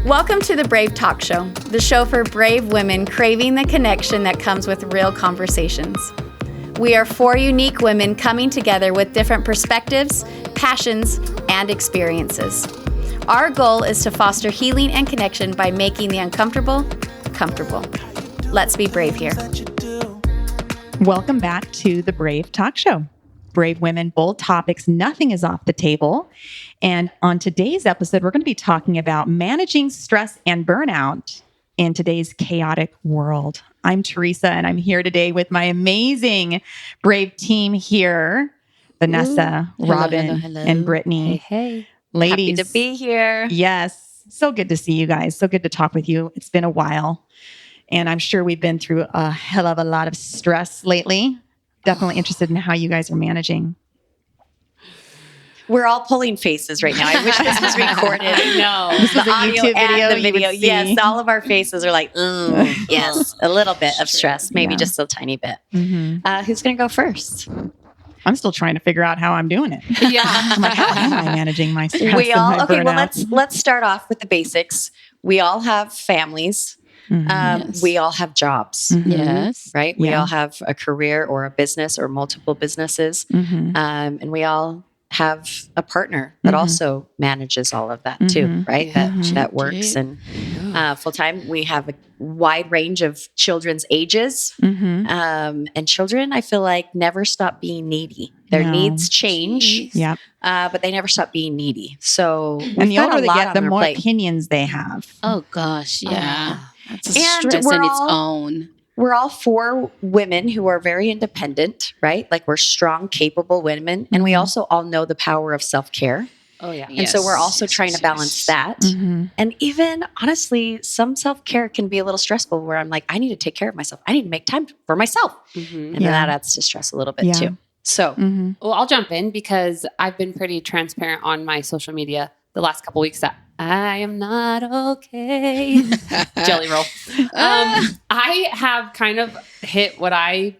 Welcome to the Brave Talkshow, the show for brave women craving the connection that comes with real conversations. We are four unique women coming together with different perspectives, passions, and experiences. Our goal is to foster healing and connection by making the uncomfortable comfortable. Let's be brave here. Welcome back to the Brave Talkshow. Brave women, bold topics, nothing is off the table. And on today's episode, we're going to be talking about managing stress and burnout in today's chaotic world. I'm Teresa, and I'm here today with my amazing Brave team here. Vanessa, Robin, hello. and Brittany. Hey. Happy Ladies. to be here. Yes. So good to see you guys. So good to talk with you. It's been a while. And I'm sure we've been through a hell of a lot of stress lately. Definitely interested in how you guys are managing. We're all pulling faces right now. I wish this was recorded. I know. This was The a audio YouTube and video the you video. would see. Yes, all of our faces are like, yes, a little bit of stress, maybe Yeah. just a tiny bit. Mm-hmm. Who's going to go first? I'm still trying to figure out how I'm doing it. Yeah. I'm like, how am I managing my stress We and all, my okay, well, burnout? let's start off with the basics. We all have families. Mhm. We all have jobs, Mhm. Yes. right? We Yeah. all have a career or a business or multiple businesses. Mhm. And we all have a partner that Mhm. also manages all of that too, Mhm. right? Yeah. That works and full time. We have a wide range of children's ages, Mhm. and children, I feel like, never stop being needy. Their No. needs change, Jeez. Yep. but they never stop being needy. So, And the we've got older a they lot get, on the our more plate. opinions they have. Oh gosh, yeah. That's a And stress we're in its all- own. We're all four women who are very independent, right? Like we're strong, capable women, and we Mhm. also all know the power of self-care. Oh, yeah. And so we're also trying to balance that. Mhm. And even honestly, some self-care can be a little stressful where I'm like, I need to take care of myself. I need to make time for myself. And then Yeah. that adds to stress a little bit Yeah. too. So Mhm. Well, I'll jump in because I've been pretty transparent on my social media the last couple weeks that I am not okay. Jelly roll. I have kind of hit what I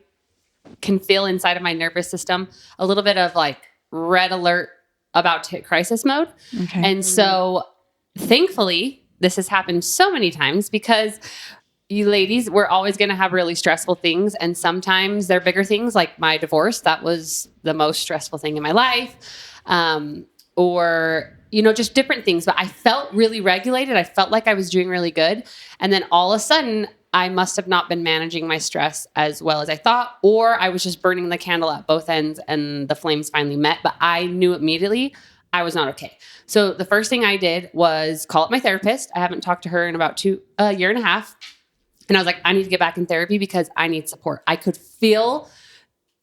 can feel inside of my nervous system, a little bit of like red alert about to hit crisis mode. Okay. And so thankfully, this has happened so many times because you ladies, we're always going to have really stressful things. And sometimes they're bigger things like my divorce. That was the most stressful thing in my life. Or, just different things. But I felt really regulated. I felt like I was doing really good. And then all of a sudden, I must have not been managing my stress as well as I thought, or I was just burning the candle at both ends and the flames finally met. But I knew immediately I was not okay. So the first thing I did was call up my therapist. I haven't talked to her in about a year and a half. And I was like, I need to get back in therapy because I need support. I could feel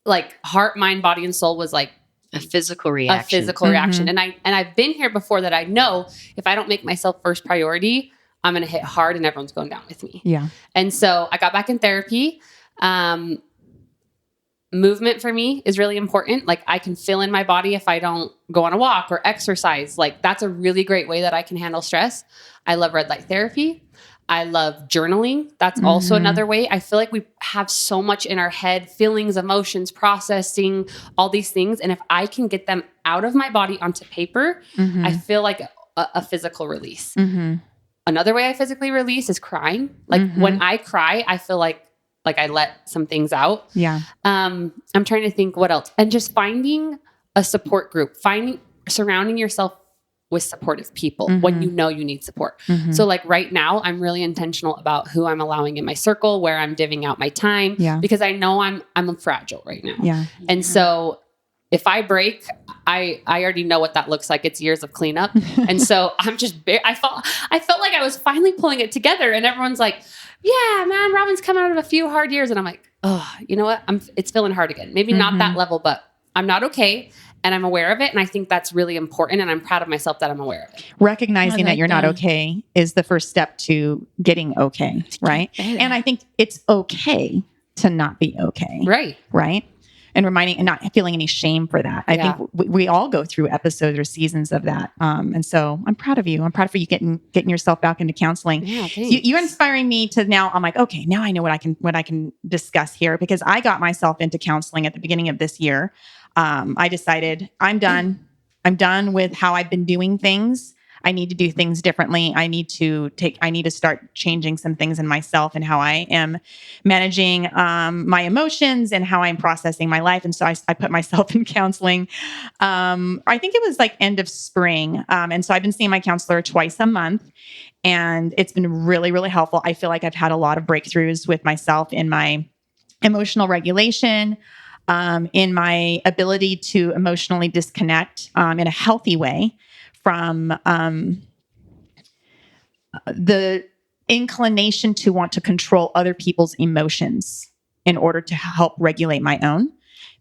like heart, mind, body, and soul was like a physical reaction. reaction. And I've been here before that I know if I don't make myself first priority, I'm going to hit hard and everyone's going down with me. Yeah. And so I got back in therapy. Movement for me is really important. Like I can feel in my body if I don't go on a walk or exercise. Like that's a really great way that I can handle stress. I love red light therapy. I love journaling. That's also another way. I feel like we have so much in our head, feelings, emotions, processing, all these things. And if I can get them out of my body onto paper, I feel like a physical release. Mhm. Another way I physically release is crying. Like when I cry, I feel like I let some things out. Yeah. I'm trying to think what else. And just finding a support group, surrounding yourself with supportive people when you know you need support. So like right now, I'm really intentional about who I'm allowing in my circle, where I'm divvying out my time, Yeah. because I know I'm fragile right now. Yeah. And so if I break, I already know what that looks like. It's years of cleanup. And so I'm just, I felt like I was finally pulling it together, and everyone's like, yeah, man, Robin's come out of a few hard years. And I'm like, oh, you know what? It's feeling hard again. Maybe not that level, but I'm not okay. And I'm aware of it. And I think that's really important. And I'm proud of myself that I'm aware of it. Recognizing I that like you're not that. okay is the first step to getting okay, right? better. And I think it's okay to not be okay, Right. right? And reminding and not feeling any shame for that. I Yeah. think we all go through episodes or seasons of that. And so I'm proud of you. I'm proud for you getting yourself back into counseling. Yeah, You're inspiring me to now. I'm like, okay, now I know what I can discuss here, because I got myself into counseling at the beginning of this year. I decided I'm done. I'm done with how I've been doing things. I need to do things differently. I need to start changing some things in myself and how I am managing my emotions and how I'm processing my life. And so I put myself in counseling. I think it was like end of spring. And so I've been seeing my counselor twice a month, and it's been really, really helpful. I feel like I've had a lot of breakthroughs with myself in my emotional regulation, in my ability to emotionally disconnect in a healthy way from the inclination to want to control other people's emotions in order to help regulate my own.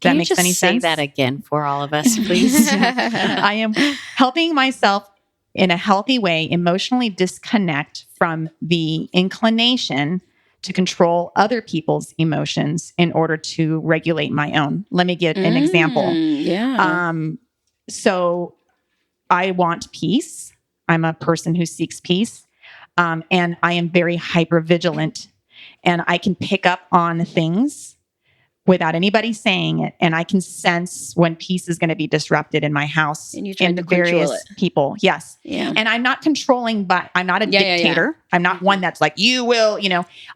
Can That you makes just any say sense? that again for all of us, please? I am helping myself in a healthy way emotionally disconnect from the inclination to control other people's emotions in order to regulate my own. Let me give an example. Yeah. So I want peace. I'm a person who seeks peace. And I am very hyper vigilant, and I can pick up on things without anybody saying it. And I can sense when peace is going to be disrupted in my house And you try and to control various it. people. Yes. Yeah. And I'm not controlling, but I'm not a Yeah, yeah, yeah. dictator. I'm not one that's like, you will,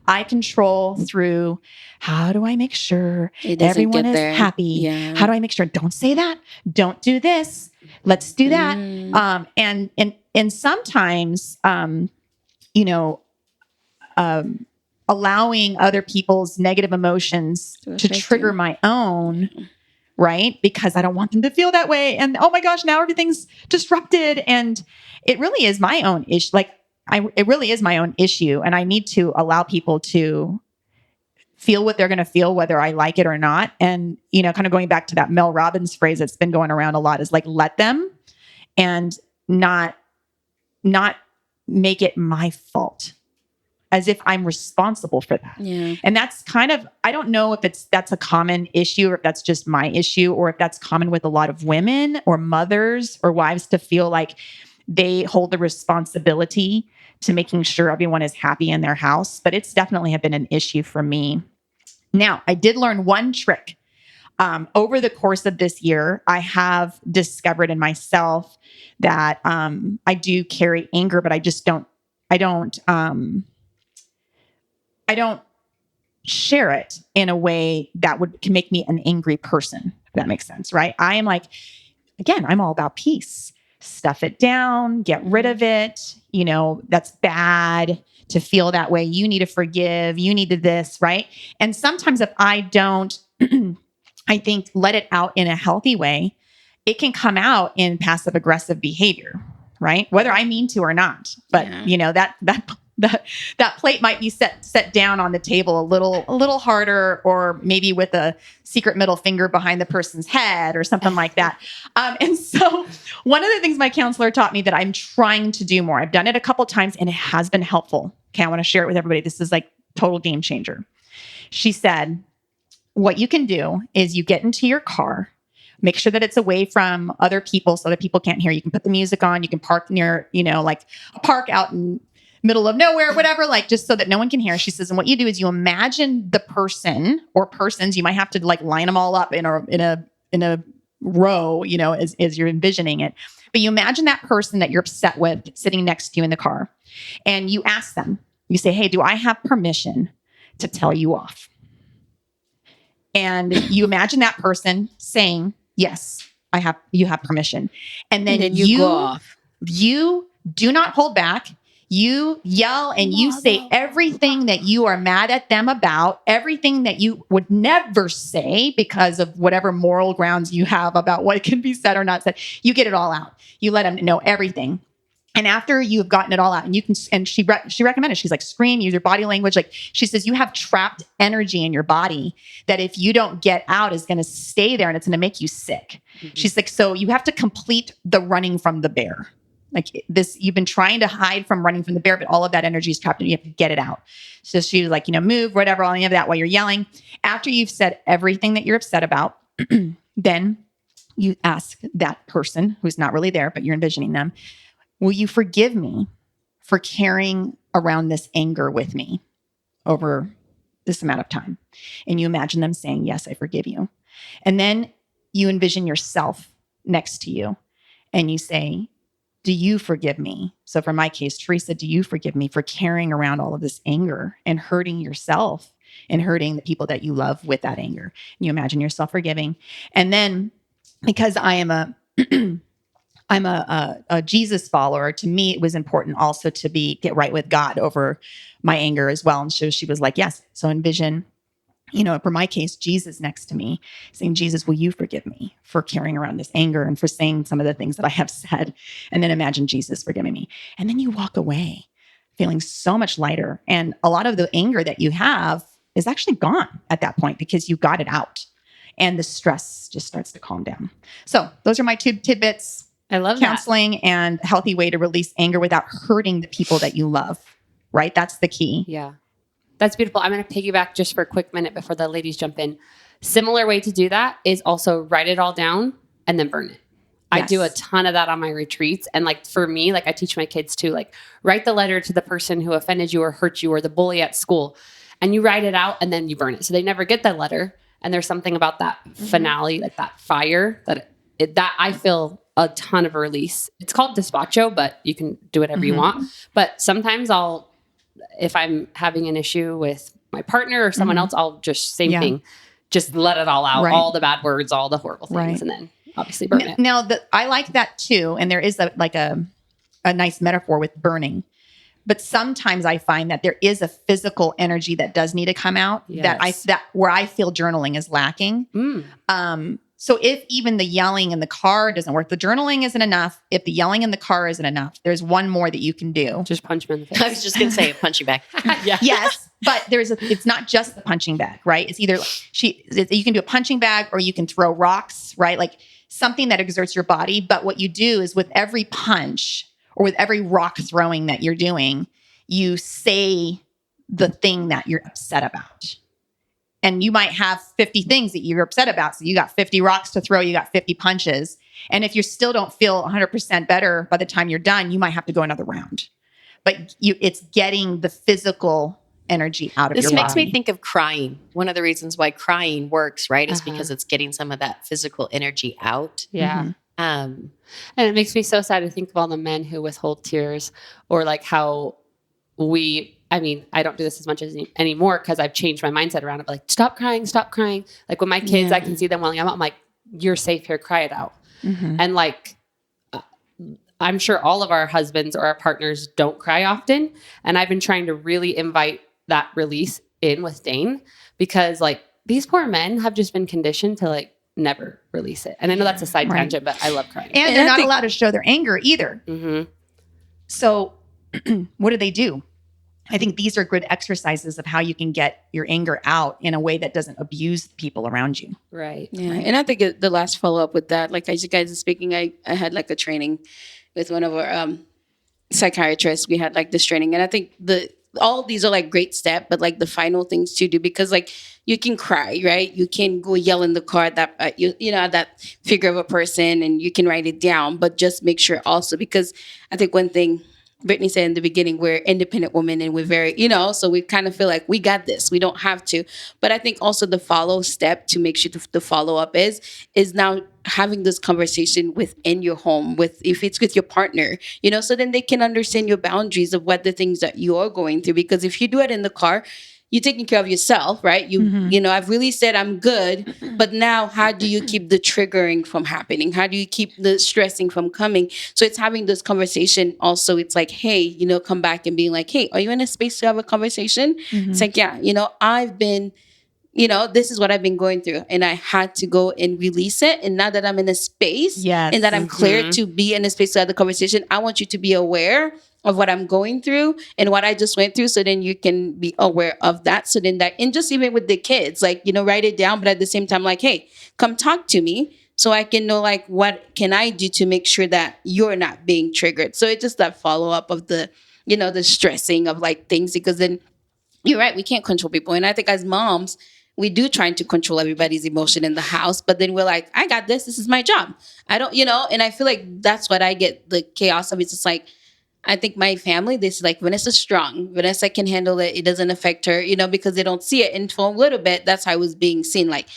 I control through how do I make sure It doesn't everyone get is there. happy? Yeah. How do I make sure don't say that? Don't do this. Let's do that. Mm. And sometimes, allowing other people's negative emotions To to affect trigger you. my own, right? Because I don't want them to feel that way. And oh my gosh, now everything's disrupted. And it really is my own issue. It really is my own issue. And I need to allow people to feel what they're going to feel, whether I like it or not. And, kind of going back to that Mel Robbins phrase that's been going around a lot is like, let them, and not make it my fault, as if I'm responsible for that. Yeah. And that's kind of, I don't know if that's a common issue, or if that's just my issue, or if that's common with a lot of women or mothers or wives to feel like they hold the responsibility to making sure everyone is happy in their house. But it's definitely have been an issue for me. Now, I did learn one trick. Over the course of this year, I have discovered in myself that I do carry anger, but I don't share it in a way that can make me an angry person, if that makes sense, right? I am like, again, I'm all about peace. Stuff it down, get rid of it. That's bad to feel that way. You need to forgive. You need to this, right? And sometimes if I don't, I think, let it out in a healthy way, it can come out in passive aggressive behavior, right? Whether I mean to or not. But that plate might be set down on the table a little harder, or maybe with a secret middle finger behind the person's head or something like that. And so one of the things my counselor taught me that I'm trying to do more, I've done it a couple times and it has been helpful. Okay, I want to share it with everybody. This is like total game changer. She said, what you can do is you get into your car, make sure that it's away from other people so that people can't hear. You can put the music on. You can park near, like a park out in middle of nowhere, whatever, like just so that no one can hear. She says, and what you do is you imagine the person or persons. You might have to like line them all up in a row, as you're envisioning it. But you imagine that person that you're upset with sitting next to you in the car, and you ask them. You say, "Hey, do I have permission to tell you off?" And you imagine that person saying, "Yes, you have permission." And then you go off. You do not hold back. You yell and you say everything that you are mad at them about, everything that you would never say because of whatever moral grounds you have about what can be said or not said. You get it all out. You let them know everything. And after you've gotten it all out, and you can, and she recommended, she's like, scream, use your body language. Like she says, you have trapped energy in your body that if you don't get out is going to stay there and it's going to make you sick. Mm-hmm. She's like, so you have to complete the running from the bear. Like this, you've been trying to hide from running from the bear, but all of that energy is trapped and you have to get it out. So she was like, move, whatever, all any of that while you're yelling. After you've said everything that you're upset about, then you ask that person who's not really there, but you're envisioning them, will you forgive me for carrying around this anger with me over this amount of time? And you imagine them saying, yes, I forgive you. And then you envision yourself next to you and you say, do you forgive me? So for my case, Teresa, do you forgive me for carrying around all of this anger and hurting yourself and hurting the people that you love with that anger? And you imagine yourself forgiving. And then because I am I'm a Jesus follower, to me, it was important also to get right with God over my anger as well. And so she was like, yes. So envision, for my case, Jesus next to me saying, Jesus, will you forgive me for carrying around this anger and for saying some of the things that I have said? And then imagine Jesus forgiving me. And then you walk away feeling so much lighter. And a lot of the anger that you have is actually gone at that point because you got it out and the stress just starts to calm down. So those are my two tidbits. I love counseling and a healthy way to release anger without hurting the people that you love, right? That's the key. Yeah. That's beautiful. I'm going to piggyback just for a quick minute before the ladies jump in. Similar way to do that is also write it all down and then burn it. Yes. I do a ton of that on my retreats. And like for me, like I teach my kids to like write the letter to the person who offended you or hurt you or the bully at school. And you write it out and then you burn it. So they never get that letter. And there's something about that finale, like that fire that I feel a ton of release. It's called despacho, but you can do whatever you want. But sometimes if I'm having an issue with my partner or someone else, I'll just same thing, just let it all out, all the bad words, all the horrible things, and then obviously burn it. Now, I like that too, and there is a nice metaphor with burning. But sometimes I find that there is a physical energy that does need to come out that where I feel journaling is lacking. So if even the yelling in the car doesn't work, the journaling isn't enough. If the yelling in the car isn't enough, there's one more that you can do. Just punch him in the face. I was just going to say a punching bag. Yes, but it's not just the punching bag, right? It's either you can do a punching bag or you can throw rocks, right? Like something that exerts your body. But what you do is with every punch or with every rock throwing that you're doing, you say the thing that you're upset about. And you might have 50 things that you're upset about. So you got 50 rocks to throw, you got 50 punches. And if you still don't feel 100% better by the time you're done, you might have to go another round. But it's getting the physical energy out of your body. This makes me think of crying. One of the reasons why crying works, right, is because it's getting some of that physical energy out. Yeah. And it makes me so sad to think of all the men who withhold tears or like how I don't do this as much anymore because I've changed my mindset around it. But like, stop crying. Like when my kids, I can see them welling out. I'm like, you're safe here. Cry it out. And like, I'm sure all of our husbands or our partners don't cry often. And I've been trying to really invite that release in with Dane because like these poor men have just been conditioned to like never release it. And I know that's a side tangent, but I love crying. And they're not allowed to show their anger either. So what do? I think these are good exercises of how you can get your anger out in a way that doesn't abuse people around you. Right. Yeah. Right. And I think the last follow up with that, like as you guys are speaking, I had like a training with one of our psychiatrists. We had like this training. And I think all of these are like great steps, but like the final things to do, because like you can cry, right? You can go yell in the car at that, that figure of a person and you can write it down, but just make sure also, because I think one thing Brittany said in the beginning, we're independent women and we're very, so we kind of feel like we got this. We don't have to. But I think also the follow step to make sure the follow up is now having this conversation within your home if it's with your partner, so then they can understand your boundaries of what the things that you are going through. Because if you do it in the car, you're taking care of yourself, right? I've really said I'm good, but now how do you keep the triggering from happening? How do you keep the stressing from coming? So it's having this conversation. Also, it's like, hey, come back and being like, hey, are you in a space to have a conversation? It's like, yeah, I've been, this is what I've been going through and I had to go and release it. And now that I'm in a space and that I'm clear to be in a space to have the conversation, I want you to be aware of what I'm going through and what I just went through. So then you can be aware of that. So then and just even with the kids, like, write it down, but at the same time, like, hey, come talk to me so I can know, like, what can I do to make sure that you're not being triggered? So it's just that follow up of the, the stressing of like things, because then you're right. We can't control people. And I think as moms, we do trying to control everybody's emotion in the house, but then we're like, I got this. This is my job. I don't, and I feel like that's what I get the chaos of. It's just like, I think my family, this is like, Vanessa's strong. Vanessa can handle it. It doesn't affect her, because they don't see it. And for a little bit, that's how I was being seen. Like,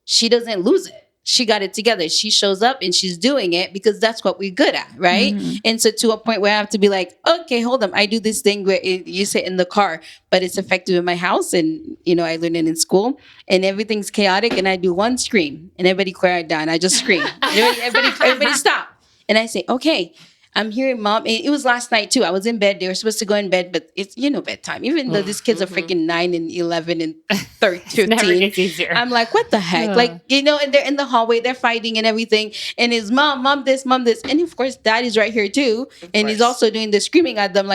she doesn't lose it. she got it together. She shows up and she's doing it because that's what we're good at, right? And so to a point where I have to be like, okay, hold on. I do this thing where you sit in the car, but it's effective in my house. And, I learned it in school and everything's chaotic. And I do one scream and everybody quiet down. I just scream. Everybody stop. And I say, okay, I'm hearing mom. And it was last night too. I was in bed. They were supposed to go in bed, but it's, bedtime. Even though these kids are freaking 9 and 11 and 15. Never gets easier. I'm like, what the heck? Like, and they're in the hallway, they're fighting and everything. And it's mom this. And of course, daddy's right here too. And he's also doing the screaming at them.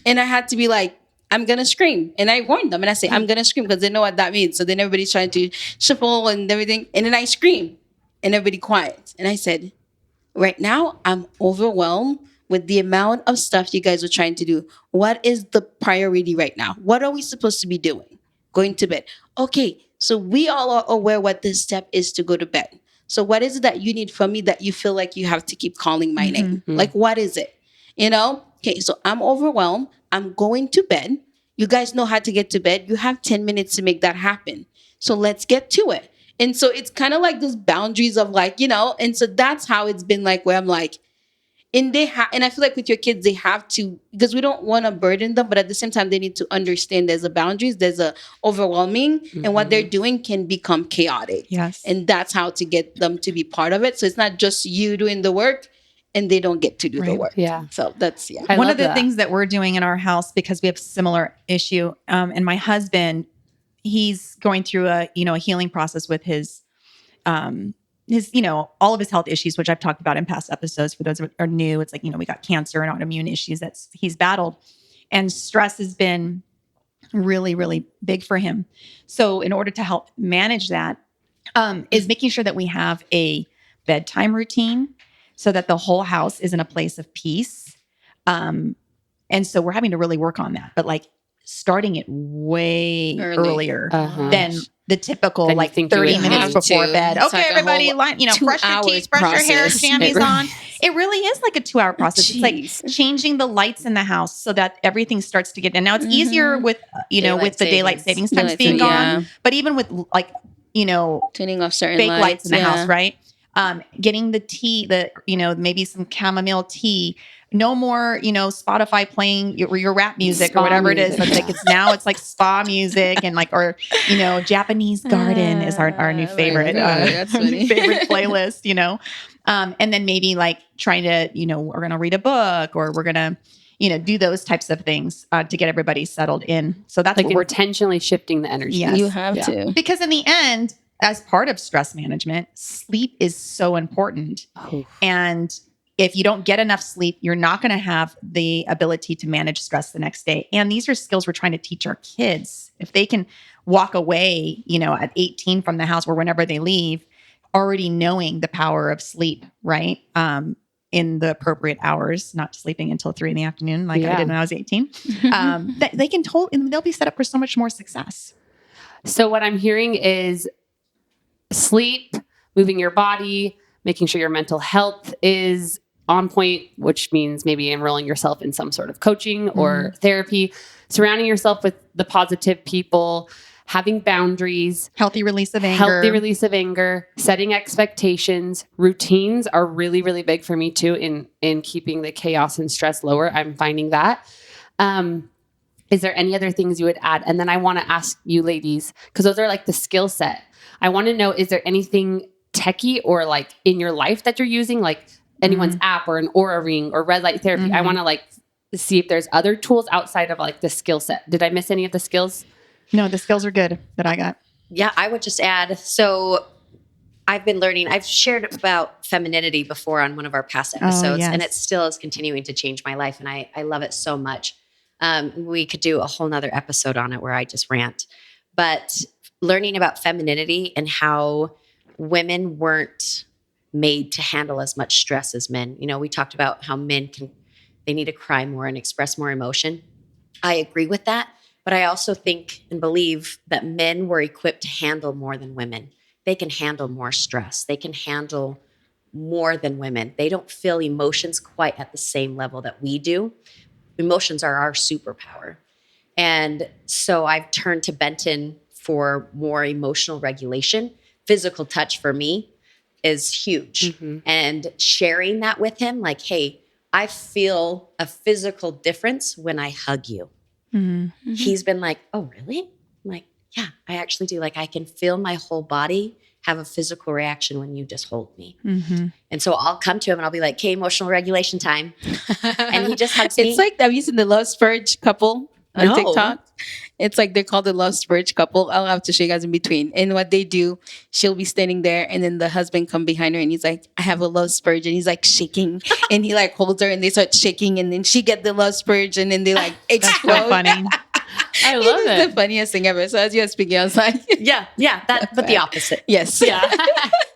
And I had to be like, I'm going to scream. And I warned them and I say, I'm going to scream because they know what that means. So then everybody's trying to shuffle and everything. And then I scream and everybody quiet. And I said, right now, I'm overwhelmed with the amount of stuff you guys are trying to do. What is the priority right now? What are we supposed to be doing? Going to bed. Okay, so we all are aware what this step is to go to bed. So what is it that you need from me that you feel like you have to keep calling my name? Like, what is it? Okay, so I'm overwhelmed. I'm going to bed. You guys know how to get to bed. You have 10 minutes to make that happen. So let's get to it. And so it's kind of like those boundaries of and so that's how it's been like where I'm like, and I feel like with your kids, they have to, because we don't want to burden them, but at the same time, they need to understand there's a boundaries, there's a overwhelming, and what they're doing can become chaotic. Yes. And that's how to get them to be part of it. So it's not just you doing the work and they don't get to do the work. Yeah. So that's, One of the things that we're doing in our house, because we have a similar issue, and my husband, he's going through a healing process with his all of his health issues, which I've talked about in past episodes. For those who are new, it's like, we got cancer and autoimmune issues that he's battled, and stress has been really, really big for him. So in order to help manage that, is making sure that we have a bedtime routine so that the whole house is in a place of peace. And so we're having to really work on that, but starting it way earlier than the typical 30 minutes before bed. It's okay, everybody, brush your teeth, brush your hair, jammies on. It really is like a 2-hour process. It's like changing the lights in the house so that everything starts to get. And now it's easier with with the daylight savings times being gone, but even with turning off certain fake lights in the house, right? Getting the tea, maybe some chamomile tea. No more, Spotify playing your rap music or whatever it is. It's like spa music and Japanese garden is our new favorite, that's funny. favorite playlist, and then maybe trying to, we're going to read a book or we're going to, do those types of things to get everybody settled in. So that's what we're intentionally shifting the energy. Yes. You have to. Because in the end, as part of stress management, sleep is so important. And if you don't get enough sleep, you're not going to have the ability to manage stress the next day. And these are skills we're trying to teach our kids. If they can walk away, at 18 from the house or whenever they leave, already knowing the power of sleep, right? In the appropriate hours, not sleeping until 3 p.m. I did when I was 18. They can they'll be set up for so much more success. So what I'm hearing is sleep, moving your body, making sure your mental health is on point, which means maybe enrolling yourself in some sort of coaching or therapy, surrounding yourself with the positive people, having boundaries, healthy release of anger, setting expectations. Routines are really, really big for me too in keeping the chaos and stress lower. I'm finding that. Is there any other things you would add? And then I want to ask you ladies, because those are the skill set. I want to know, is there anything techie or in your life that you're using, anyone's app or an Aura ring or red light therapy? I want to see if there's other tools outside of the skill set. Did I miss any of the skills? No, the skills are good that I got. Yeah, I would just add, so I've been learning, I've shared about femininity before on one of our past episodes, and it still is continuing to change my life. And I love it so much. We could do a whole nother episode on it where I just rant, but learning about femininity and how women weren't made to handle as much stress as men. We talked about how men they need to cry more and express more emotion. I agree with that. But I also think and believe that men were equipped to handle more than women. They can handle more stress. They can handle more than women. They don't feel emotions quite at the same level that we do. Emotions are our superpower. And so I've turned to Benton for more emotional regulation, physical touch for me, is huge. And sharing that with him, like, hey, I feel a physical difference when I hug you. He's been like, oh, really? I'm like, yeah, I actually do. Like, I can feel my whole body have a physical reaction when you just hold me. And so I'll come to him and I'll be like, okay, emotional regulation time. And he just hugs me. It's like, have you seen the Love Spurge couple on TikTok? It's like, they're called the Love Spurge couple. I'll have to show you guys in between. And what they do, she'll be standing there and then the husband come behind her and he's like, I have a love spurge. And he's like shaking and he like holds her and they start shaking and then she get the love spurge and then they like explode. That's so funny. I love it. It's the funniest thing ever. So as you were speaking, I was like, yeah, but the opposite. Yes. Yeah.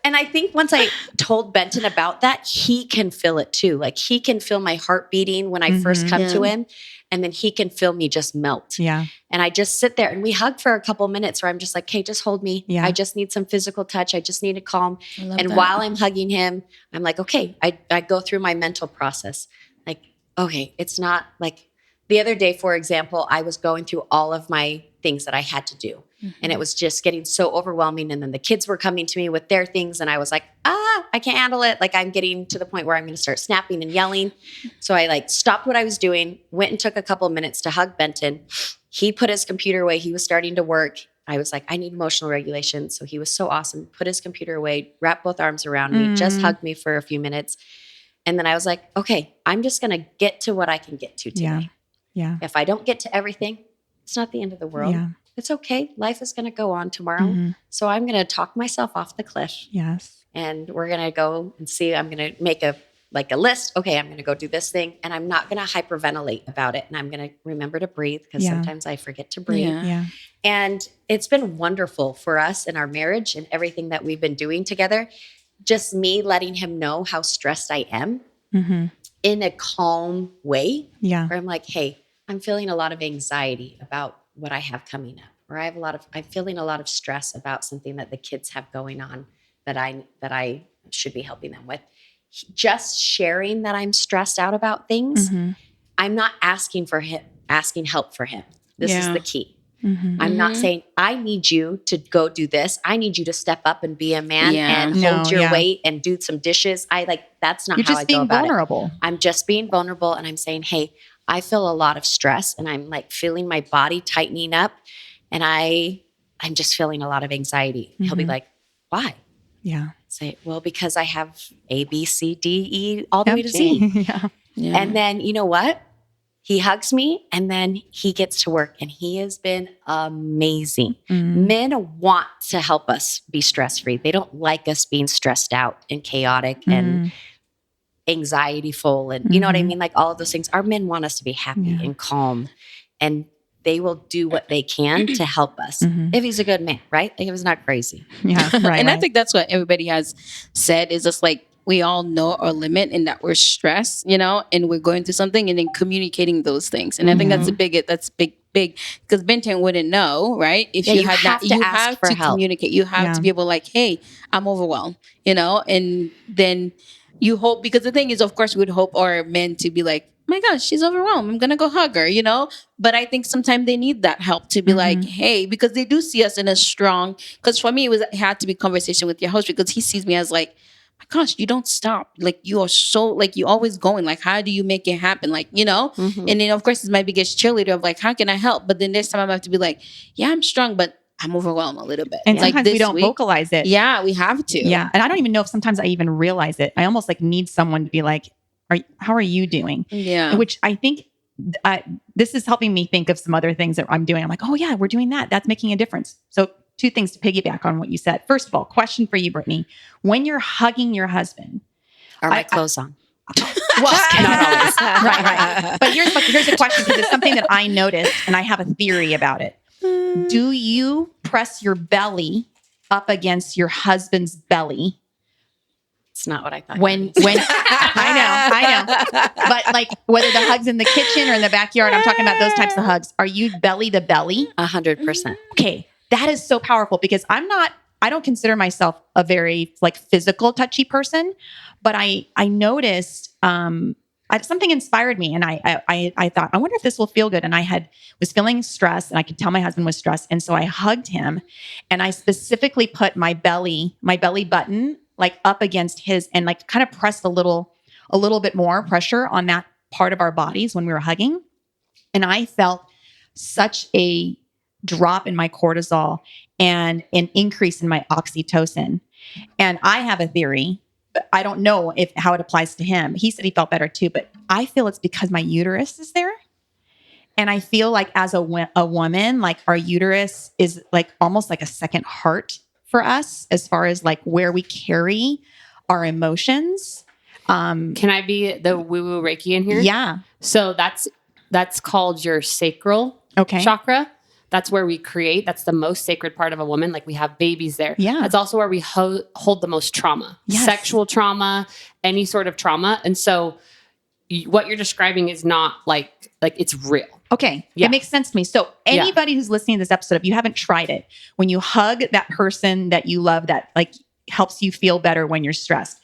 And I think once I told Benton about that, he can feel it too. Like he can feel my heart beating when I first come to him. And then he can feel me just melt. Yeah. And I just sit there and we hug for a couple minutes where I'm just like, hey, just hold me. Yeah. I just need some physical touch. I just need to calm. And that. while I'm hugging him, I'm like, okay, I go through my mental process. Like, okay, it's not like the other day, for example, I was going through all of my things that I had to do. And it was just getting so overwhelming. And then the kids were coming to me with their things. And I was like, I can't handle it. Like I'm getting to the point where I'm going to start snapping and yelling. So I like stopped what I was doing, went and took a couple of minutes to hug Benton. He put his computer away. He was starting to work. I was like, I need emotional regulation. So he was so awesome. Put his computer away, wrapped both arms around me, just hugged me for a few minutes. And then I was like, okay, I'm just going to get to what I can get to today. Yeah. If I don't get to everything, it's not the end of the world. Yeah. It's okay. Life is going to go on tomorrow. So I'm going to talk myself off the cliff. Yes. And we're going to go and see. I'm going to make a list. Okay, I'm going to go do this thing. And I'm not going to hyperventilate about it. And I'm going to remember to breathe because sometimes I forget to breathe. Yeah. And it's been wonderful for us in our marriage and everything that we've been doing together. Just me letting him know how stressed I am in a calm way. Yeah. Where I'm like, hey, I'm feeling a lot of anxiety about what I have coming up, or I'm feeling a lot of stress about something that the kids have going on that I should be helping them with. Just sharing that I'm stressed out about things. I'm not asking help for him. This is the key. I'm not saying I need you to go do this. I need you to step up and be a man and hold your weight and do some dishes. That's not how I go about it. I'm just being vulnerable and I'm saying, hey, I feel a lot of stress and I'm like feeling my body tightening up and I'm just feeling a lot of anxiety. He'll be like, why? Yeah. Say, well, because I have A, B, C, D, E, all the way to Z. And then you know what? He hugs me and then he gets to work and he has been amazing. Men want to help us be stress-free. They don't like us being stressed out and chaotic and anxiety-full and you know what I mean? Like all of those things. Our men want us to be happy and calm and they will do what they can to help us. If he's a good man, right? Like if he's not crazy. Yeah. Right. And I think that's what everybody has said is just like, we all know our limit and that we're stressed, and we're going through something and then communicating those things. And I think that's big because Benton wouldn't know, right? If you had not, you have to communicate. You have to be able like, hey, I'm overwhelmed, and then you hope, because the thing is, of course, we would hope our men to be like, my gosh, she's overwhelmed. I'm going to go hug her, But I think sometimes they need that help to be like, hey, because they do see us in a strong, because for me, it had to be conversation with your host because he sees me as like, my gosh, you don't stop. Like you are so, like you're always going. Like, how do you make it happen? Like, and then of course, it's my biggest cheerleader of like, how can I help? But then this time I have to be like, yeah, I'm strong, but I'm overwhelmed a little bit. And sometimes we don't vocalize it. Yeah, we have to. Yeah. And I don't even know if sometimes I even realize it. I almost like need someone to be like, how are you doing? Yeah. Which I think this is helping me think of some other things that I'm doing. I'm like, oh yeah, we're doing that. That's making a difference. So 2 things to piggyback on what you said. First of all, question for you, Brittany. When you're hugging your husband, are my clothes on? Well, not always. Right. But here's the question because it's something that I noticed and I have a theory about it. Do you press your belly up against your husband's belly? It's not what I thought. When I know. But like whether the hug's in the kitchen or in the backyard, I'm talking about those types of hugs. Are you belly to belly? 100%. Okay. That is so powerful because I don't consider myself a very like physical touchy person, but I noticed something inspired me and I thought, I wonder if this will feel good. And was feeling stressed and I could tell my husband was stressed. And so I hugged him and I specifically put my belly button like up against his and like kind of pressed a little bit more pressure on that part of our bodies when we were hugging. And I felt such a drop in my cortisol and an increase in my oxytocin. And I have a theory, but I don't know how it applies to him. He said he felt better too, but I feel it's because my uterus is there. And I feel like as a woman, like our uterus is like almost like a second heart for us as far as like where we carry our emotions. Can I be the woo-woo Reiki in here? Yeah. So that's called your sacral chakra. That's where we create. That's the most sacred part of a woman. Like we have babies there. Yeah. That's also where we hold the most trauma, yes. Sexual trauma, any sort of trauma. And so what you're describing is not like it's real. Okay. Yeah. It makes sense to me. So anybody who's listening to this episode, if you haven't tried it, when you hug that person that you love, that like helps you feel better when you're stressed,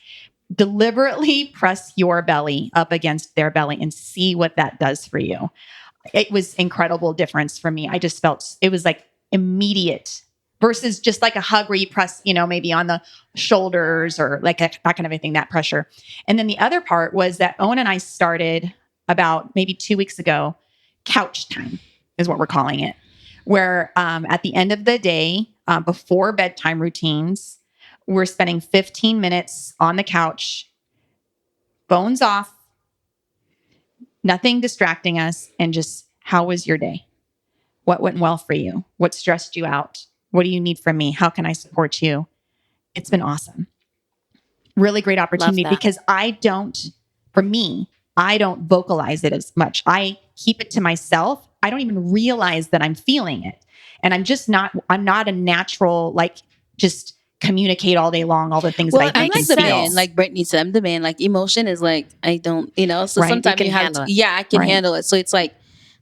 deliberately press your belly up against their belly and see what that does for you. It was incredible difference for me. I just felt it was like immediate versus just like a hug where you press, maybe on the shoulders or like that kind of a thing, that pressure. And then the other part was that Owen and I started about maybe 2 weeks ago, couch time is what we're calling it, where at the end of the day, before bedtime routines, we're spending 15 minutes on the couch, phones off, nothing distracting us, and just, how was your day? What went well for you? What stressed you out? What do you need from me? How can I support you? It's been awesome. Really great opportunity because I don't vocalize it as much. I keep it to myself. I don't even realize that I'm feeling it. And I'm not a natural, like, just communicate all day long, all the things that I think I'm like the man, like Brittany said, I'm the man, like emotion is like, I don't, so right. Sometimes you have to, I can handle it. So it's like,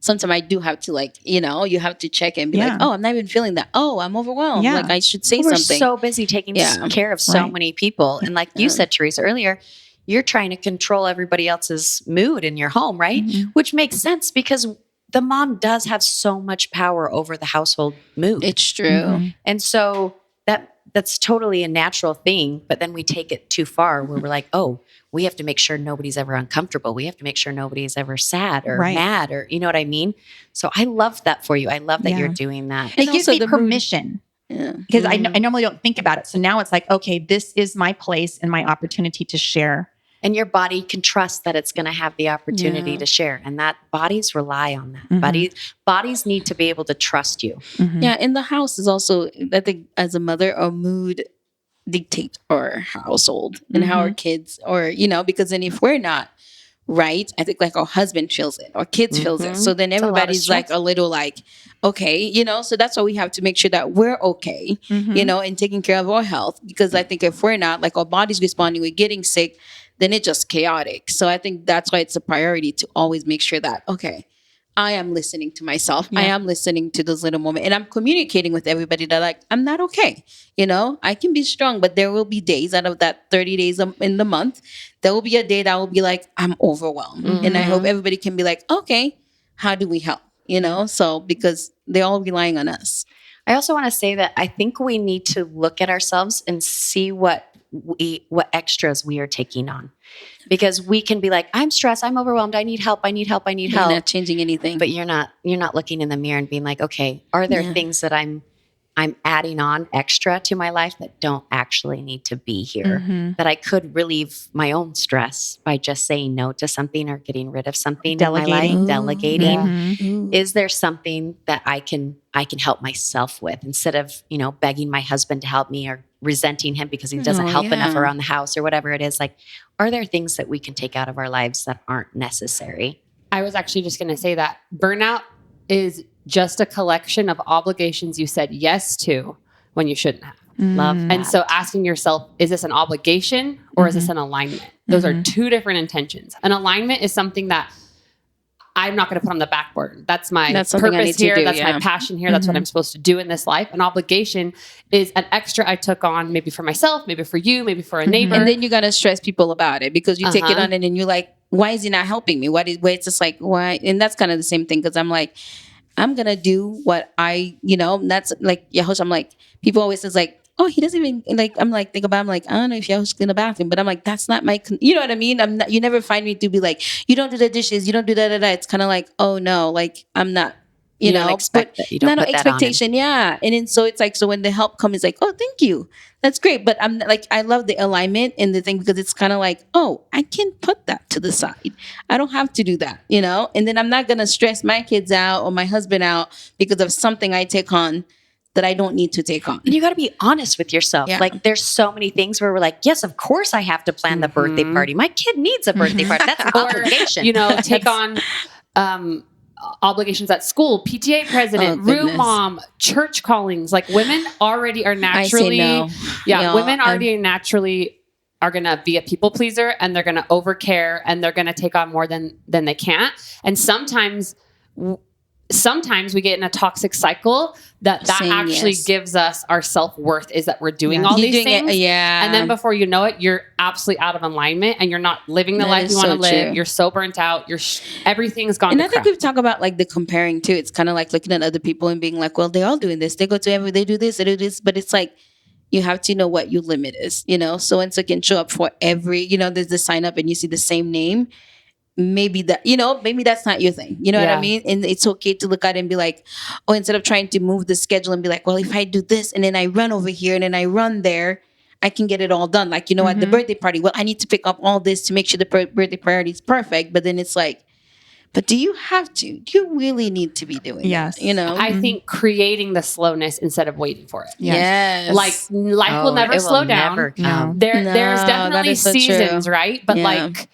sometimes I do have to like, you have to check and be like, oh, I'm not even feeling that. Oh, I'm overwhelmed. Yeah. Like I should say something. We're so busy taking care of so many people. And like you said, Teresa, earlier, you're trying to control everybody else's mood in your home, right? Mm-hmm. Which makes sense because the mom does have so much power over the household mood. It's true. Mm-hmm. And so that's totally a natural thing, but then we take it too far where we're like, oh, we have to make sure nobody's ever uncomfortable. We have to make sure nobody's ever sad or mad or, you know what I mean? So I love that for you. I love that you're doing that. It gives me permission because I normally don't think about it. So now it's like, okay, this is my place and my opportunity to share. And your body can trust that it's going to have the opportunity to share. And that bodies rely on that. Mm-hmm. Bodies need to be able to trust you. Mm-hmm. Yeah. And the house is also, I think, as a mother, our mood dictates our household and how our kids, or, because then if we're not right, I think like our husband feels it, our kids feels it. So then everybody's like a little like, okay, so that's why we have to make sure that we're okay, and taking care of our health. Because I think if we're not, like our body's responding, we're getting sick, then it's just chaotic. So I think that's why it's a priority to always make sure that, okay, I am listening to myself. Yeah. I am listening to those little moments. And I'm communicating with everybody that like, I'm not okay. I can be strong, but there will be days out of that 30 days in the month, there will be a day that will be like, I'm overwhelmed. Mm-hmm. And I hope everybody can be like, okay, how do we help? So because they're all relying on us. I also want to say that I think we need to look at ourselves and see what extras we are taking on, because we can be like, I'm stressed, I'm overwhelmed, I need help. You're not changing anything, but you're not looking in the mirror and being like, okay, are there things that I'm adding on extra to my life that don't actually need to be here, that I could relieve my own stress by just saying no to something or getting rid of something in my life, delegating. Mm-hmm. Is there something that I can help myself with instead of, begging my husband to help me or resenting him because he doesn't help enough around the house or whatever it is? Like, are there things that we can take out of our lives that aren't necessary? I was actually just going to say that burnout is just a collection of obligations you said yes to when you shouldn't have. Love that. And so asking yourself, is this an obligation or is this an alignment? Those are two different intentions. An alignment is something that I'm not going to put on the back burner. That's my purpose here. That's my passion here. That's what I'm supposed to do in this life. An obligation is an extra I took on, maybe for myself, maybe for you, maybe for a neighbor. And then you got to stress people about it because you take it on and then you're like, why is he not helping me? Why it's just like, why? And that's kind of the same thing because I'm like, I'm going to do what that's like, Yahosh, I'm like, people always says like, oh, he doesn't even like, I'm like, think about, I'm like, I don't know if you always clean the bathroom, but I'm like, that's not my, you know what I mean? I'm not, you never find me to be like, you don't do the dishes, you don't do that. It's kind of like, oh no, like I'm not, you know, don't expect that. You don't not put no that on him. expectation. Yeah. And then so it's like, so when the help comes, it's like, oh, thank you. That's great. But I'm like, I love the alignment and the thing, because it's kind of like, oh, I can put that to the side. I don't have to do that, you know? And then I'm not going to stress my kids out or my husband out because of something I take on that I don't need to take on. And you got to be honest with yourself. Yeah. Like there's so many things where we're like, yes, of course I have to plan the birthday party. My kid needs a birthday party. That's an obligation. You know, take on obligations at school, PTA president, room mom, church callings. Like women already are naturally, I say no. Yeah, women already naturally are going to be a people pleaser, and they're going to overcare, and they're going to take on more than they can't. And sometimes we get in a toxic cycle that actually gives us our self-worth, is that we're doing all these things. And then before you know it, you're absolutely out of alignment and you're not living the life you want to live. True. You're so burnt out. Everything's gone. And I think we've talked about like the comparing too. It's kind of like looking at other people and being like, well, they're all doing this. They go to they do this, they do this. But it's like, you have to know what your limit is, you know? So once it can show up for every, you know, there's the sign up and you see the same name. Maybe that, you know, maybe that's not your thing. You know what I mean? And it's okay to look at it and be like, oh, instead of trying to move the schedule and be like, well, if I do this and then I run over here and then I run there, I can get it all done. Like, you know, at the birthday party, well, I need to pick up all this to make sure the birthday party is perfect. But then it's like, but do you have to? Do you really need to be doing that? You know? I think creating the slowness instead of waiting for it. Yes. Like life will never slow down. There's definitely so seasons, true. right? But like,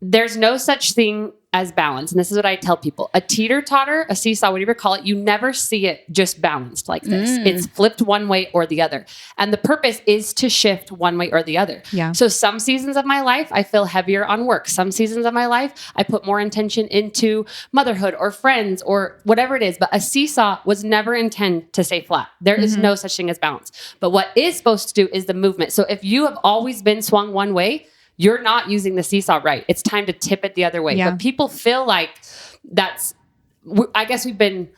there's no such thing as balance. And this is what I tell people. A teeter-totter, a seesaw, whatever you call it, you never see it just balanced like this. It's flipped one way or the other. And the purpose is to shift one way or the other. Yeah. So some seasons of my life, I feel heavier on work. Some seasons of my life, I put more intention into motherhood or friends or whatever it is. But a seesaw was never intended to stay flat. There is no such thing as balance. But what is supposed to do is the movement. So if you have always been swung one way, you're not using the seesaw right. It's time to tip it the other way. Yeah. But people feel like I guess we've been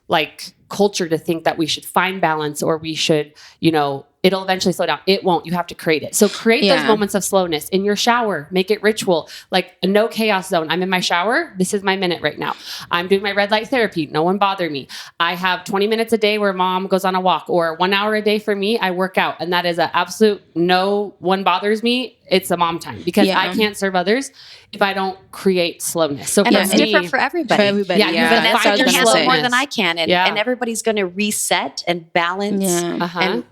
like cultured to think that we should find balance or we should, you know, it'll eventually slow down. It won't. You have to create it. So create those moments of slowness in your shower. Make it ritual. Like a no chaos zone. I'm in my shower. This is my minute right now. I'm doing my red light therapy. No one bother me. I have 20 minutes a day where mom goes on a walk, or 1 hour a day for me. I work out. And that is an absolute no one bothers me. It's a mom time because I can't serve others if I don't create slowness. So and it's different for everybody. Vanessa can handle more than I can. And everybody's going to reset and balance and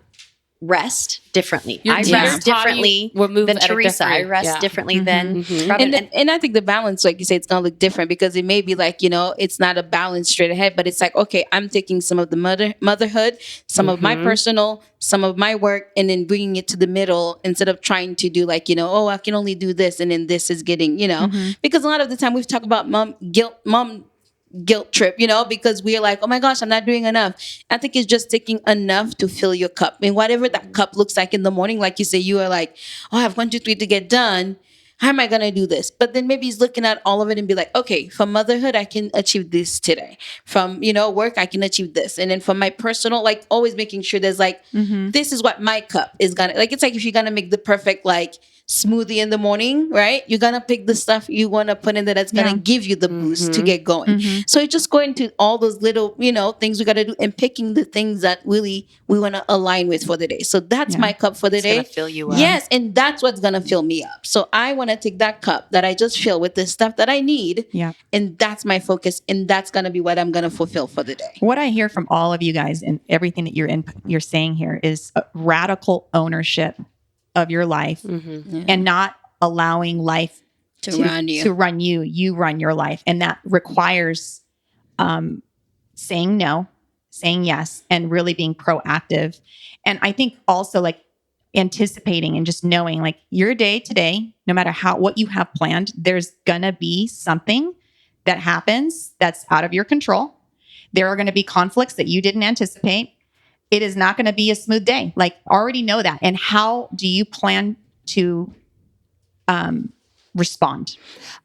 rest differently. I rest differently than Teresa. I rest differently than Robin. And I think the balance, like you say, it's going to look different because it may be like, you know, it's not a balance straight ahead, but it's like, okay, I'm taking some of the motherhood, some of my personal, some of my work, and then bringing it to the middle instead of trying to do like, you know, oh, I can only do this. And then this is getting, you know, because a lot of the time we've talked about mom guilt trip, you know, because we're like, oh my gosh, I'm not doing enough. I think it's just taking enough to fill your cup. And whatever that cup looks like in the morning, like you say, you are like, oh, I have 1, 2, 3 to get done. How am I going to do this? But then maybe he's looking at all of it and be like, okay, from motherhood, I can achieve this today. From, you know, work, I can achieve this. And then from my personal, like always making sure there's like, this is what my cup is going to, like, it's like if you're going to make the perfect, like, smoothie in the morning, right? You're going to pick the stuff you want to put in there that's going to give you the boost to get going. So it's just going to all those little, you know, things we got to do and picking the things that really we want to align with for the day. So that's my cup for the day. It's going to fill you up. Yes. And that's what's going to fill me up. So I want to take that cup that I just fill with the stuff that I need. Yeah. And that's my focus. And that's going to be what I'm going to fulfill for the day. What I hear from all of you guys and everything that you're saying here is a radical ownership of your life and not allowing life to run you. You run your life. And that requires saying no, saying yes, and really being proactive. And I think also like anticipating and just knowing like your day today, no matter what you have planned, there's going to be something that happens that's out of your control. There are going to be conflicts that you didn't anticipate. It is not going to be a smooth day. Like already know that. And how do you plan to respond?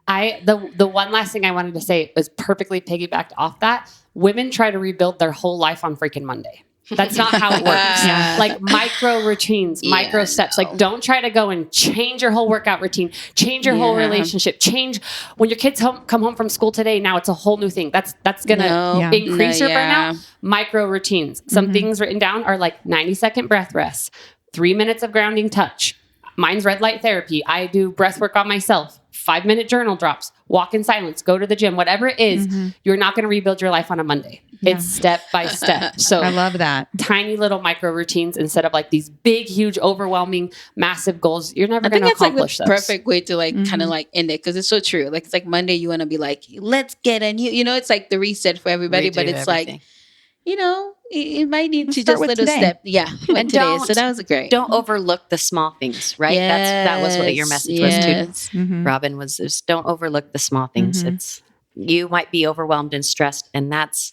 The one last thing I wanted to say was perfectly piggybacked off that. Women try to rebuild their whole life on freaking Monday. That's not how it works. Like micro routines, micro steps. Like don't try to go and change your whole workout routine, change your whole relationship, change when your kids come home from school today. Now it's a whole new thing. That's going to increase your burnout. Micro routines. Some things written down are like 90-second breath rests, 3 minutes of grounding touch. Mine's red light therapy. I do breath work on myself, 5-minute journal drops, walk in silence, go to the gym, whatever it is, you're not going to rebuild your life on a Monday. It's step by step. So I love that. Tiny little micro routines instead of like these big, huge, overwhelming, massive goals. You're never going to accomplish those. Perfect way to like kind of like end it. Cause it's so true. Like, it's like Monday, you want to be like, let's get a new, it's like the reset for everybody, but it's everything. Like, it might need to just little step. Yeah. And today. So that was great. Don't overlook the small things, right? Yes, that was what your message was too. Robin, was just don't overlook the small things. You might be overwhelmed and stressed, and that's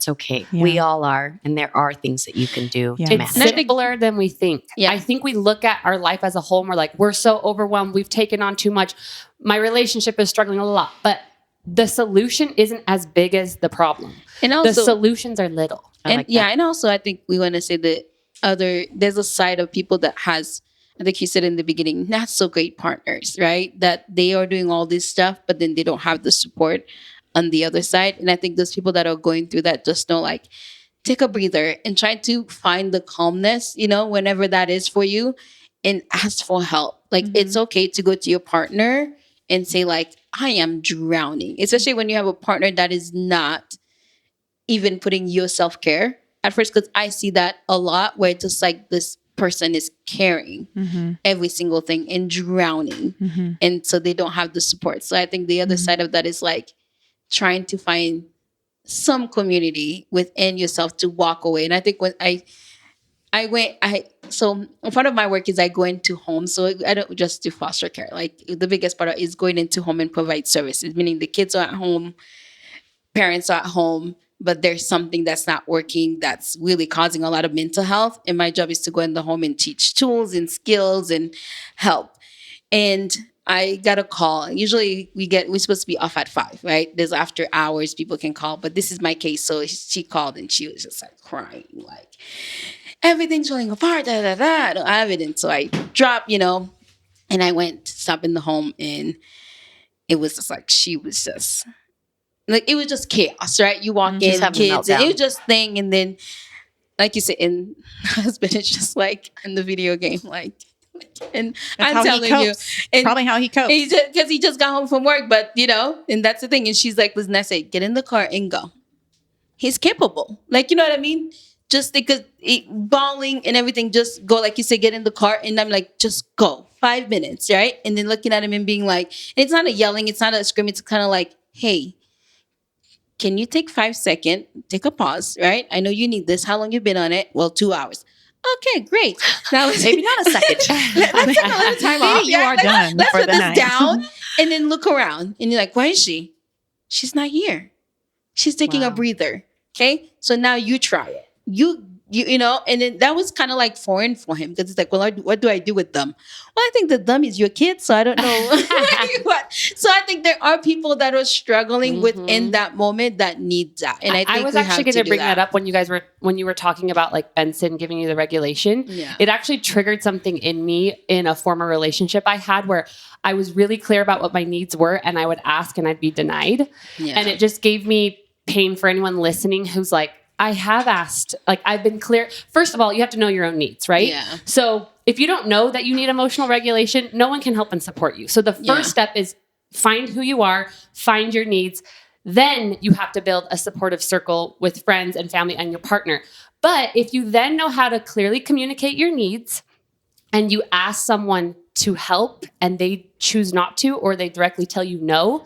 okay. Yeah. We all are. And there are things that you can do to manage. It's simpler than we think. Yeah. I think we look at our life as a whole and we're like, we're so overwhelmed. We've taken on too much. My relationship is struggling a lot, but the solution isn't as big as the problem. And also, the solutions are little. And also I think we want to say there's a side of people that has, I think you said in the beginning, not so great partners, right? That they are doing all this stuff, but then they don't have the support on the other side. And I think those people that are going through that just know, like, take a breather and try to find the calmness, whenever that is for you, and ask for help. Like, it's okay to go to your partner and say, like, I am drowning, especially when you have a partner that is not even putting your self-care at first, because I see that a lot where it's just like this person is carrying every single thing and drowning. And so they don't have the support. So I think the other side of that is like trying to find some community within yourself to walk away. And I think when so part of my work is I go into homes. So I don't just do foster care. Like, the biggest part is going into home and provide services, meaning the kids are at home, parents are at home, but there's something that's not working that's really causing a lot of mental health. And my job is to go in the home and teach tools and skills and help. And I got a call. Usually we're supposed to be off at 5, right? There's after hours people can call, but this is my case. So she called and she was just like crying, like, everything's falling apart, I don't have it. And so I dropped, and I went to stop in the home, and it was just like, she was just like, it was just chaos, right? You walk in, kids, and it was just thing. And then, like you said, and my husband is just like in the video game, like, and that's I'm telling you, and probably how he copes. Because he just got home from work, but and that's the thing. And she's like, listen, I say, get in the car and go. He's capable. Like, you know what I mean? Just because bawling and everything, just go, like you say, get in the car. And I'm like, just go 5 minutes, right? And then looking at him and being like, and it's not a yelling, it's not a scream, it's kind of like, hey, can you take 5 seconds, take a pause, right? I know you need this. How long you been on it? Well, 2 hours. Okay, great. Now maybe not a second. Let's take a little time off. You are done let's for put the this night. down and then look around. And you're like, where is she? She's not here. She's taking a breather. Okay, so now you try it. You know, and then that was kind of like foreign for him, because it's like, well, what do I do with them? Well, I think the them is your kids, so I don't know. So I think there are people that are struggling within that moment that need that. And I think I was actually going to bring that up when you were talking about like Benson giving you the regulation. Yeah. It actually triggered something in me in a former relationship I had where I was really clear about what my needs were, and I would ask and I'd be denied. Yeah. And it just gave me pain for anyone listening who's like, I have asked, like, I've been clear. First of all, you have to know your own needs, right? Yeah. So if you don't know that you need emotional regulation, no one can help and support you. So the first step is find who you are, find your needs. Then you have to build a supportive circle with friends and family and your partner. But if you then know how to clearly communicate your needs and you ask someone to help and they choose not to, or they directly tell you no,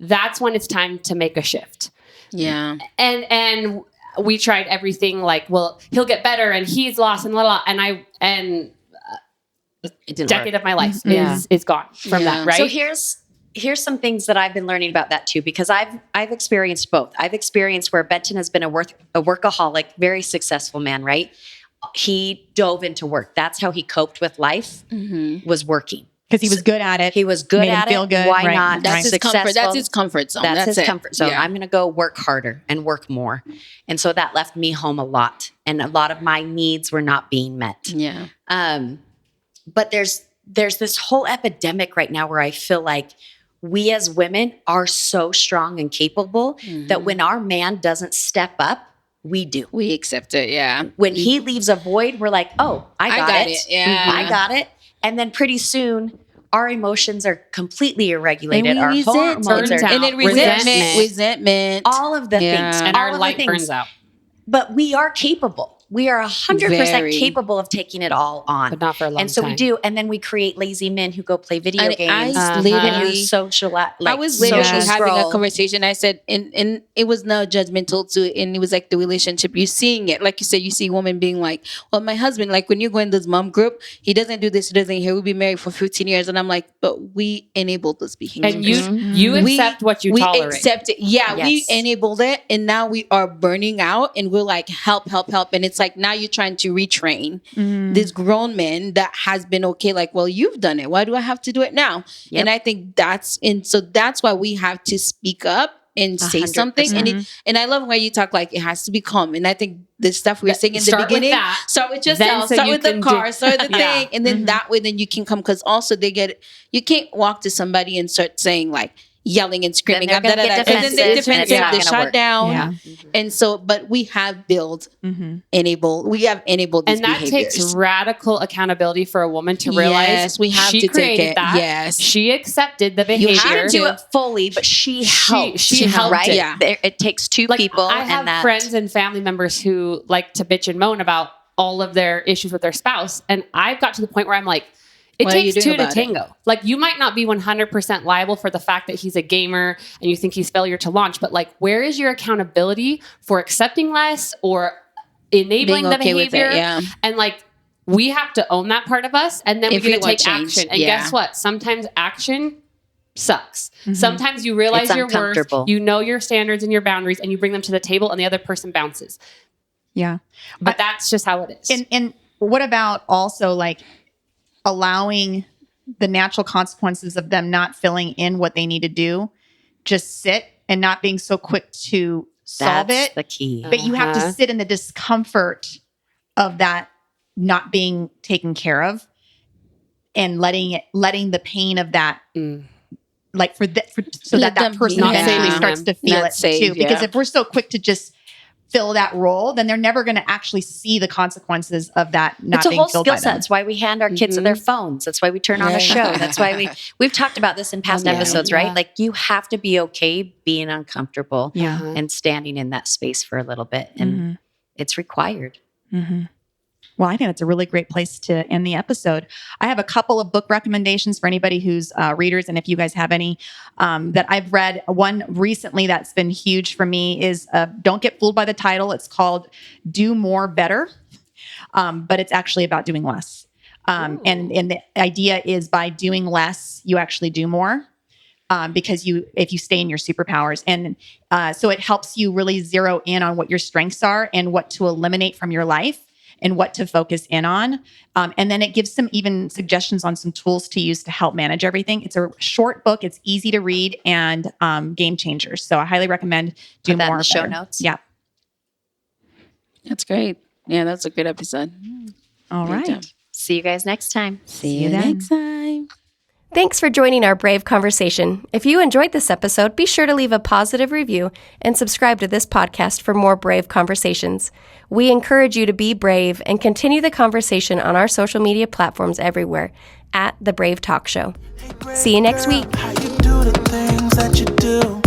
that's when it's time to make a shift. Yeah. And we tried everything, like, well, he'll get better and he's lost and a decade of my life is gone from that, right? So here's some things that I've been learning about that too, because I've experienced both. I've experienced where Benton has been a workaholic, very successful man, right? He dove into work. That's how he coped with life, was working. Because he was good at it. He was good made at him feel it. good. Why right. not? That's his comfort. That's his comfort zone. That's his it. comfort zone. Yeah. I'm going to go work harder and work more. And so that left me home a lot. And a lot of my needs were not being met. Yeah. But there's this whole epidemic right now where I feel like we as women are so strong and capable that when our man doesn't step up, we do. We accept it. Yeah. When he leaves a void, we're like, oh, I got it. Yeah. I got it. And then pretty soon, our emotions are completely irregulated. Our hormones are out. And then resentment. all of the things. And all our of the light things. burns out. But we are capable. We are 100% Very. capable of taking it all on. But not for a long And so time. we do. And then we create lazy men who go play video And games. I Who literally- social, I was literally having scroll. a conversation. I said, and it was not judgmental to, and it was like the relationship. You're seeing it, like you said, you see a woman being like, "Well, my husband, like when you go in this mom group, he doesn't do this, he doesn't. He'll be married for 15 years," and I'm like, "But we enabled this behavior, And you accept what you tolerate. We accept it. Yeah, we Yes. enabled it, and now we are burning out, and we're like, help, and it's like now you're trying to retrain this grown man that has been okay. Like, well, you've done it. Why do I have to do it now? Yep. And I think that's why we have to speak up and say 100%. something. And I love why you talk like it has to be calm. And I think the stuff we were saying in the Start with beginning, that. start with Then yourself, so start you with the can car, do- start with the Yeah. thing, and then that way then you can come, because also you can't walk to somebody and start saying like yelling and screaming, Then they're gonna get and then they're defensive, and it's defensive, not they gonna shut work. down. Yeah. And so, but we have built, enabled these And that behaviors. takes radical accountability for a woman to realize Yes, we have she to take created it. that. Yes. She accepted the behavior. She didn't do it fully, but she helped. she helped right? it. Yeah. It takes two Like, people. I have and that, friends and family members who like to bitch and moan about all of their issues with their spouse. And I've got to the point where I'm like, it What are you takes doing two to about it? tango. Like, you might not be 100% liable for the fact that he's a gamer and you think he's failure to launch, but like, where is your accountability for accepting less or enabling Being the okay with it, behavior? yeah. And like, we have to own that part of us, and then If we we can want take change, action. And yeah. guess what? Sometimes action sucks. Sometimes you realize It's your worth, uncomfortable. you know your standards and your boundaries, and you bring them to the table, and the other person bounces. Yeah. But that's just how it is. And what about also like allowing the natural consequences of them not filling in what they need to do, just sit and not being so quick to solve that's it. the key. But you have to Uh-huh. sit in the discomfort of that not being taken care of, and letting the pain of that, like so Let that them person be. eventually Not starts to feel Not it save, too. Because yeah. if we're so quick to just fill that role, then they're never going to actually see the consequences of that not It's a being whole filled skill by set. them. That's why we hand our kids their phones. That's why we turn on a show. That's why we've talked about this in past episodes, right? Like, you have to be okay being uncomfortable Yeah. and standing in that space for a little bit. And it's required. Well, I think that's a really great place to end the episode. I have a couple of book recommendations for anybody who's readers, and if you guys have any that I've read. One recently that's been huge for me is don't get fooled by the title. It's called Do More Better, but it's actually about doing less. And the idea is by doing less, you actually do more. Because if you stay in your superpowers, and so it helps you really zero in on what your strengths are and what to eliminate from your life and what to focus in on. And then it gives some even suggestions on some tools to use to help manage everything. It's a short book. It's easy to read and game changers. So I highly recommend Do Put that in More the show Better. notes. Yeah. That's great. Yeah, that's a good episode. All Great right. job. See you guys next time. See you you then. next time. Thanks for joining our Brave Conversation. If you enjoyed this episode, be sure to leave a positive review and subscribe to this podcast for more Brave Conversations. We encourage you to be brave and continue the conversation on our social media platforms everywhere at The Brave Talk Show. See you next week. How you do the things that you do.